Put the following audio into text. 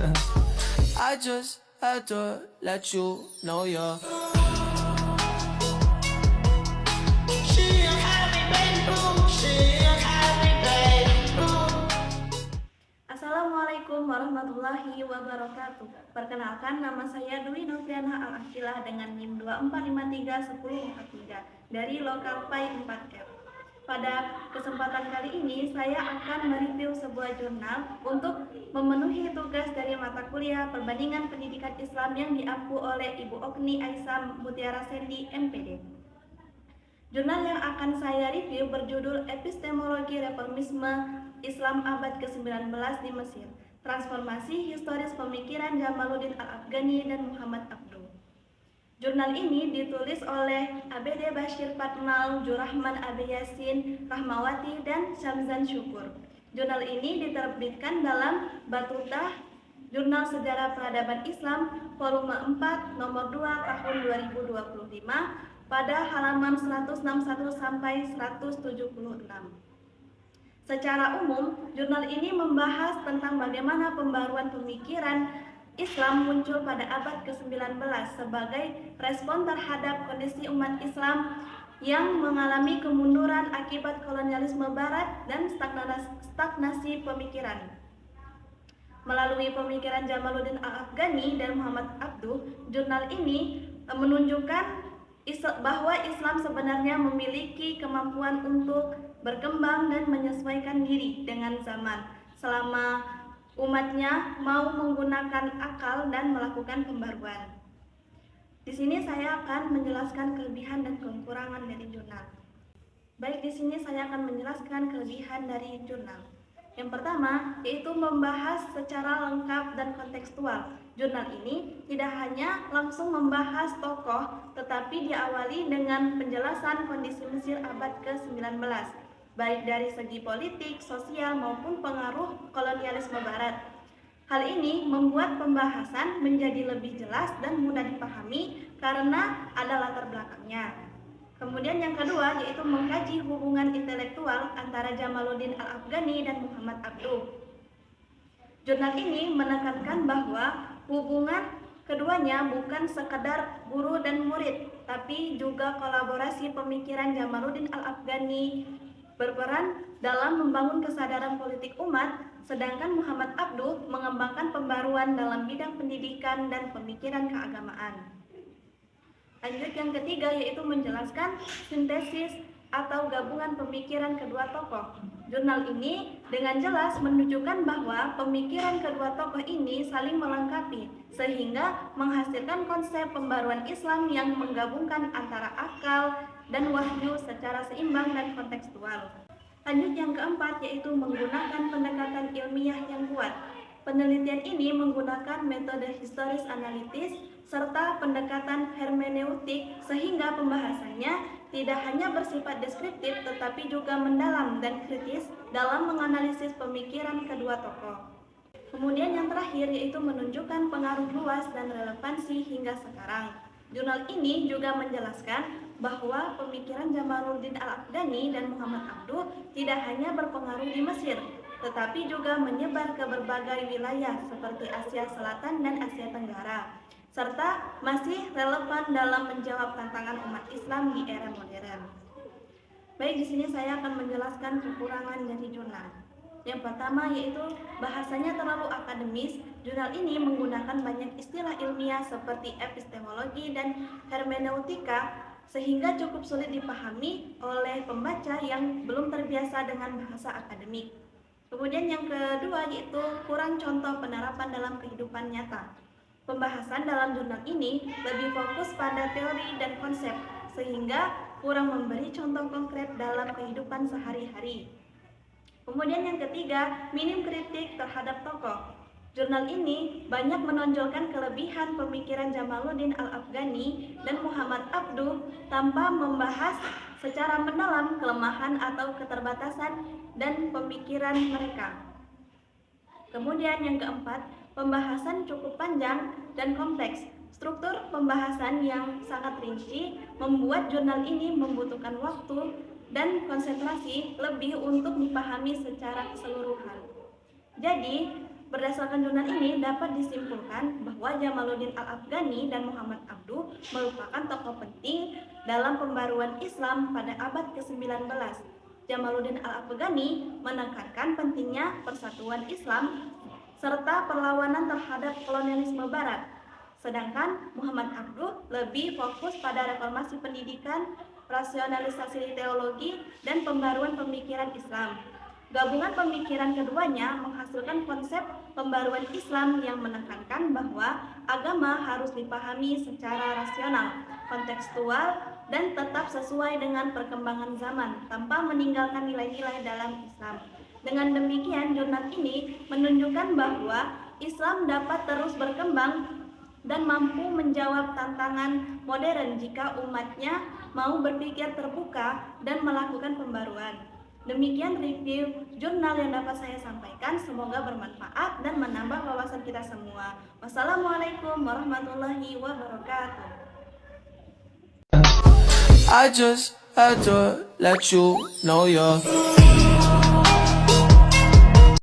I just had to let you know you're Assalamualaikum warahmatullahi wabarakatuh. Perkenalkan, nama saya Dwi Novriana Al-Akilah dengan NIM 24531043 dari Lokal Pai 4F. Pada kesempatan kali ini, saya akan mereview sebuah jurnal untuk memenuhi tugas dari mata kuliah Perbandingan Pendidikan Islam yang diampu oleh Ibu Okni Aisyah Mutiara Sendi, MPD. Jurnal yang akan saya review berjudul Epistemologi Reformisme Islam Abad ke-19 di Mesir, Transformasi Historis Pemikiran Jamaluddin Al-Afghani dan Muhammad Abduh. Jurnal ini ditulis oleh ABD Bashir Fatmal, Jurrahman Abi Yasin, Rahmawati, dan Syamzan Syukur. Jurnal ini diterbitkan dalam Batuta Jurnal Sejarah Peradaban Islam volume 4 nomor 2 tahun 2025 pada halaman 161 sampai 176. Secara umum, jurnal ini membahas tentang bagaimana pembaruan pemikiran Islam muncul pada abad ke-19 sebagai respon terhadap kondisi umat Islam yang mengalami kemunduran akibat kolonialisme barat dan stagnasi pemikiran. Melalui pemikiran Jamaluddin Al-Afghani dan Muhammad Abduh, jurnal ini menunjukkan bahwa Islam sebenarnya memiliki kemampuan untuk berkembang dan menyesuaikan diri dengan zaman selama umatnya mau menggunakan akal dan melakukan pembaruan. Di sini saya akan menjelaskan kelebihan dan kekurangan dari jurnal. Baik, di sini saya akan menjelaskan kelebihan dari jurnal. Yang pertama, yaitu membahas secara lengkap dan kontekstual. Jurnal ini tidak hanya langsung membahas tokoh, tetapi diawali dengan penjelasan kondisi Mesir abad ke-19, baik dari segi politik, sosial, maupun pengaruh kolonialisme barat. Hal ini membuat pembahasan menjadi lebih jelas dan mudah dipahami karena ada latar belakangnya. Kemudian yang kedua, yaitu mengkaji hubungan intelektual antara Jamaluddin Al-Afghani dan Muhammad Abduh. Jurnal ini menekankan bahwa hubungan keduanya bukan sekadar guru dan murid, tapi juga kolaborasi pemikiran Jamaluddin Al-Afghani berperan dalam membangun kesadaran politik umat, sedangkan Muhammad Abduh mengembangkan pembaruan dalam bidang pendidikan dan pemikiran keagamaan. Lanjut yang ketiga, yaitu menjelaskan sintesis atau gabungan pemikiran kedua tokoh. Jurnal ini dengan jelas menunjukkan bahwa pemikiran kedua tokoh ini saling melengkapi, sehingga menghasilkan konsep pembaruan Islam yang menggabungkan antara akal dan wahyu secara seimbang dan kontekstual. Lanjut yang keempat, yaitu menggunakan pendekatan ilmiah yang kuat. Penelitian ini menggunakan metode historis analitis serta pendekatan hermeneutik sehingga pembahasannya tidak hanya bersifat deskriptif tetapi juga mendalam dan kritis dalam menganalisis pemikiran kedua tokoh. Kemudian yang terakhir, yaitu menunjukkan pengaruh luas dan relevansi hingga sekarang. Jurnal ini juga menjelaskan bahwa pemikiran Jamaluddin Al-Afghani dan Muhammad Abduh tidak hanya berpengaruh di Mesir, tetapi juga menyebar ke berbagai wilayah seperti Asia Selatan dan Asia Tenggara, serta masih relevan dalam menjawab tantangan umat Islam di era modern. Baik, di sini saya akan menjelaskan kekurangan dari jurnal. Yang pertama, yaitu bahasanya terlalu akademis. Jurnal ini menggunakan banyak istilah ilmiah seperti epistemologi dan hermeneutika sehingga cukup sulit dipahami oleh pembaca yang belum terbiasa dengan bahasa akademik. Kemudian yang kedua, yaitu kurang contoh penerapan dalam kehidupan nyata. Pembahasan dalam jurnal ini lebih fokus pada teori dan konsep sehingga kurang memberi contoh konkret dalam kehidupan sehari-hari. Kemudian yang ketiga, minim kritik terhadap tokoh. Jurnal ini banyak menonjolkan kelebihan pemikiran Jamaluddin Al-Afghani dan Muhammad Abduh tanpa membahas secara mendalam kelemahan atau keterbatasan dan pemikiran mereka. Kemudian yang keempat, pembahasan cukup panjang dan kompleks. Struktur pembahasan yang sangat rinci membuat jurnal ini membutuhkan waktu dan konsentrasi lebih untuk dipahami secara keseluruhan. Jadi, Berdasarkan jurnal ini dapat disimpulkan bahwa Jamaluddin Al-Afghani dan Muhammad Abduh merupakan tokoh penting dalam pembaruan Islam pada abad ke-19. Jamaluddin Al-Afghani menekankan pentingnya persatuan Islam serta perlawanan terhadap kolonialisme Barat. Sedangkan Muhammad Abduh lebih fokus pada reformasi pendidikan, rasionalisasi teologi, dan pembaruan pemikiran Islam. Gabungan pemikiran keduanya menghasilkan konsep pembaruan Islam yang menekankan bahwa agama harus dipahami secara rasional, kontekstual, dan tetap sesuai dengan perkembangan zaman tanpa meninggalkan nilai-nilai dalam Islam. Dengan demikian, jurnal ini menunjukkan bahwa Islam dapat terus berkembang dan mampu menjawab tantangan modern jika umatnya mau berpikir terbuka dan melakukan pembaruan. Demikian review jurnal yang dapat saya sampaikan, semoga bermanfaat dan menambah wawasan kita semua. Wassalamualaikum warahmatullahi wabarakatuh. I just had to let you know you're